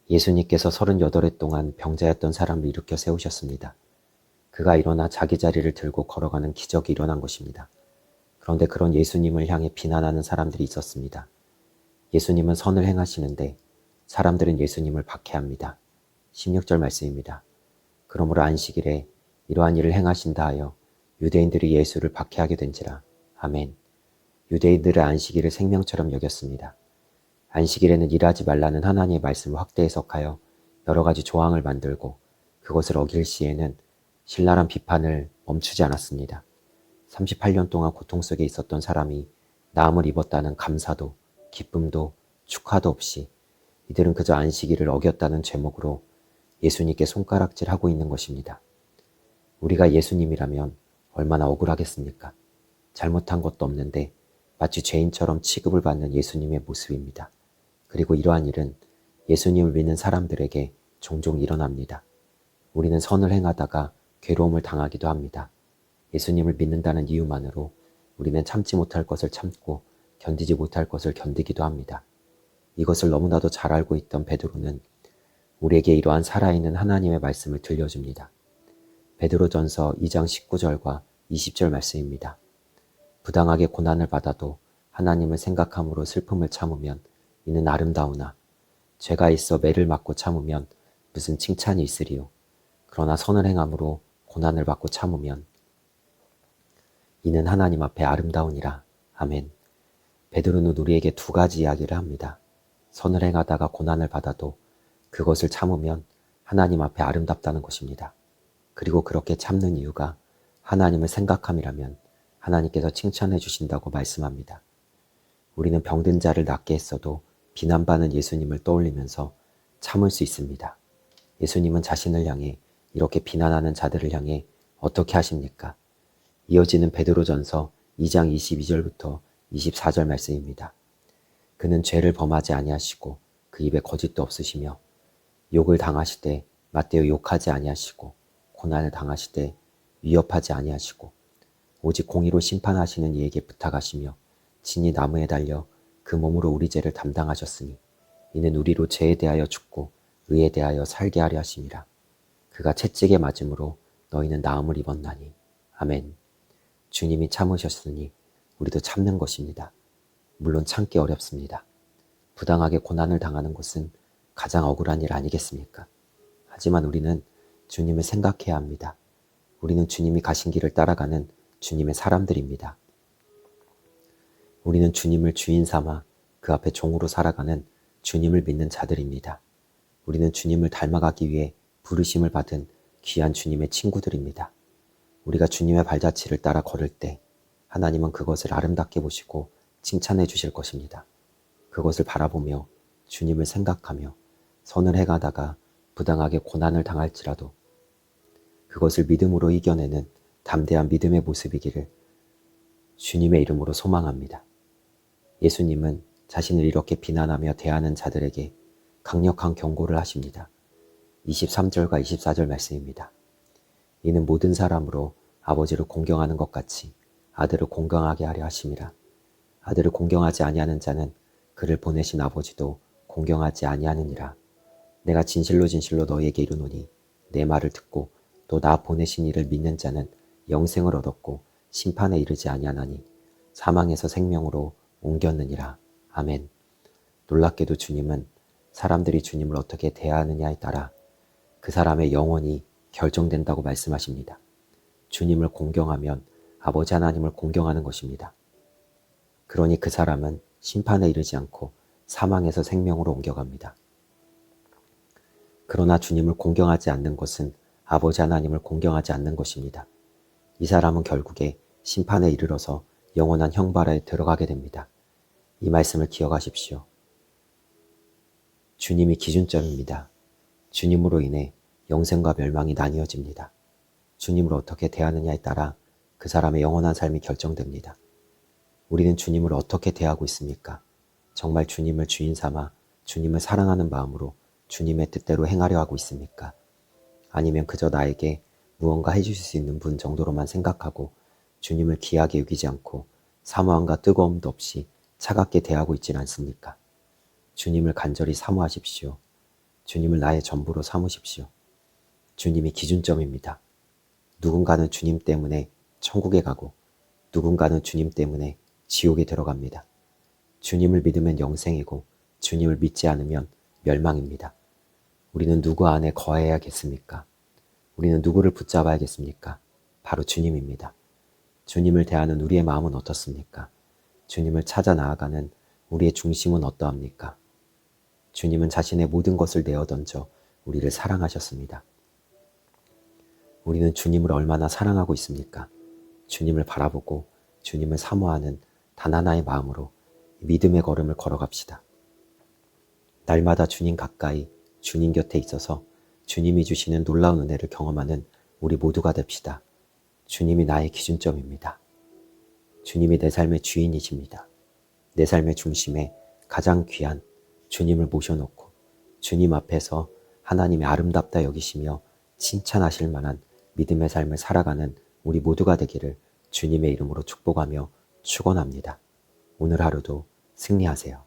예수님께서 38해 동안 병자였던 사람을 일으켜 세우셨습니다. 그가 일어나 자기 자리를 들고 걸어가는 기적이 일어난 것입니다. 그런데 그런 예수님을 향해 비난하는 사람들이 있었습니다. 예수님은 선을 행하시는데 사람들은 예수님을 박해합니다. 16절 말씀입니다. 그러므로 안식일에 이러한 일을 행하신다 하여 유대인들이 예수를 박해하게 된지라. 아멘. 유대인들의 안식일을 생명처럼 여겼습니다. 안식일에는 일하지 말라는 하나님의 말씀을 확대 해석하여 여러 가지 조항을 만들고 그것을 어길 시에는 신랄한 비판을 멈추지 않았습니다. 38년 동안 고통 속에 있었던 사람이 나음을 입었다는 감사도 기쁨도 축하도 없이 이들은 그저 안식일을 어겼다는 제목으로 예수님께 손가락질하고 있는 것입니다. 우리가 예수님이라면 얼마나 억울하겠습니까? 잘못한 것도 없는데 마치 죄인처럼 취급을 받는 예수님의 모습입니다. 그리고 이러한 일은 예수님을 믿는 사람들에게 종종 일어납니다. 우리는 선을 행하다가 괴로움을 당하기도 합니다. 예수님을 믿는다는 이유만으로 우리는 참지 못할 것을 참고 견디지 못할 것을 견디기도 합니다. 이것을 너무나도 잘 알고 있던 베드로는 우리에게 이러한 살아있는 하나님의 말씀을 들려줍니다. 베드로전서 2장 19절과 20절 말씀입니다. 부당하게 고난을 받아도 하나님을 생각함으로 슬픔을 참으면 이는 아름다우나 죄가 있어 매를 맞고 참으면 무슨 칭찬이 있으리요. 그러나 선을 행함으로 고난을 받고 참으면 이는 하나님 앞에 아름다우니라. 아멘. 베드로는 우리에게 두 가지 이야기를 합니다. 선을 행하다가 고난을 받아도 그것을 참으면 하나님 앞에 아름답다는 것입니다. 그리고 그렇게 참는 이유가 하나님을 생각함이라면 하나님께서 칭찬해 주신다고 말씀합니다. 우리는 병든 자를 낫게 했어도 비난받는 예수님을 떠올리면서 참을 수 있습니다. 예수님은 자신을 향해 이렇게 비난하는 자들을 향해 어떻게 하십니까? 이어지는 베드로전서 2장 22절부터 24절 말씀입니다. 그는 죄를 범하지 아니하시고 그 입에 거짓도 없으시며 욕을 당하시되 맞대어 욕하지 아니하시고 고난을 당하시되 위협하지 아니하시고 오직 공의로 심판하시는 이에게 부탁하시며 친히 나무에 달려 그 몸으로 우리 죄를 담당하셨으니 이는 우리로 죄에 대하여 죽고 의에 대하여 살게 하려 하심이라. 그가 채찍에 맞음으로 너희는 나음을 입었나니. 아멘. 주님이 참으셨으니 우리도 참는 것입니다. 물론 참기 어렵습니다. 부당하게 고난을 당하는 것은 가장 억울한 일 아니겠습니까? 하지만 우리는 주님을 생각해야 합니다. 우리는 주님이 가신 길을 따라가는 주님의 사람들입니다. 우리는 주님을 주인 삼아 그 앞에 종으로 살아가는 주님을 믿는 자들입니다. 우리는 주님을 닮아가기 위해 부르심을 받은 귀한 주님의 친구들입니다. 우리가 주님의 발자취를 따라 걸을 때 하나님은 그것을 아름답게 보시고 칭찬해 주실 것입니다. 그것을 바라보며 주님을 생각하며 선을 행하다가 부당하게 고난을 당할지라도 그것을 믿음으로 이겨내는 담대한 믿음의 모습이기를 주님의 이름으로 소망합니다. 예수님은 자신을 이렇게 비난하며 대하는 자들에게 강력한 경고를 하십니다. 23절과 24절 말씀입니다. 이는 모든 사람으로 아버지를 공경하는 것 같이 아들을 공경하게 하려 하심이라. 아들을 공경하지 아니하는 자는 그를 보내신 아버지도 공경하지 아니하느니라. 내가 진실로 진실로 너희에게 이르노니 내 말을 듣고 또 나 보내신 이를 믿는 자는 영생을 얻었고 심판에 이르지 아니하나니 사망에서 생명으로 옮겼느니라. 아멘. 놀랍게도 주님은 사람들이 주님을 어떻게 대하느냐에 따라 그 사람의 영혼이 결정된다고 말씀하십니다. 주님을 공경하면 아버지 하나님을 공경하는 것입니다. 그러니 그 사람은 심판에 이르지 않고 사망에서 생명으로 옮겨갑니다. 그러나 주님을 공경하지 않는 것은 아버지 하나님을 공경하지 않는 것입니다. 이 사람은 결국에 심판에 이르러서 영원한 형벌에 들어가게 됩니다. 이 말씀을 기억하십시오. 주님이 기준점입니다. 주님으로 인해 영생과 멸망이 나뉘어집니다. 주님을 어떻게 대하느냐에 따라 그 사람의 영원한 삶이 결정됩니다. 우리는 주님을 어떻게 대하고 있습니까? 정말 주님을 주인 삼아 주님을 사랑하는 마음으로 주님의 뜻대로 행하려 하고 있습니까? 아니면 그저 나에게 무언가 해주실 수 있는 분 정도로만 생각하고 주님을 귀하게 여기지 않고 사모함과 뜨거움도 없이 차갑게 대하고 있지는 않습니까? 주님을 간절히 사모하십시오. 주님을 나의 전부로 삼으십시오. 주님이 기준점입니다. 누군가는 주님 때문에 천국에 가고 누군가는 주님 때문에 지옥에 들어갑니다. 주님을 믿으면 영생이고 주님을 믿지 않으면 멸망입니다. 우리는 누구 안에 거해야겠습니까? 우리는 누구를 붙잡아야겠습니까? 바로 주님입니다. 주님을 대하는 우리의 마음은 어떻습니까? 주님을 찾아 나아가는 우리의 중심은 어떠합니까? 주님은 자신의 모든 것을 내어던져 우리를 사랑하셨습니다. 우리는 주님을 얼마나 사랑하고 있습니까? 주님을 바라보고 주님을 사모하는 단 하나의 마음으로 믿음의 걸음을 걸어갑시다. 날마다 주님 가까이 주님 곁에 있어서 주님이 주시는 놀라운 은혜를 경험하는 우리 모두가 됩시다. 주님이 나의 기준점입니다. 주님이 내 삶의 주인이십니다. 내 삶의 중심에 가장 귀한 주님을 모셔놓고 주님 앞에서 하나님의 아름답다 여기시며 칭찬하실 만한 믿음의 삶을 살아가는 우리 모두가 되기를 주님의 이름으로 축복하며 축원합니다. 오늘 하루도 승리하세요.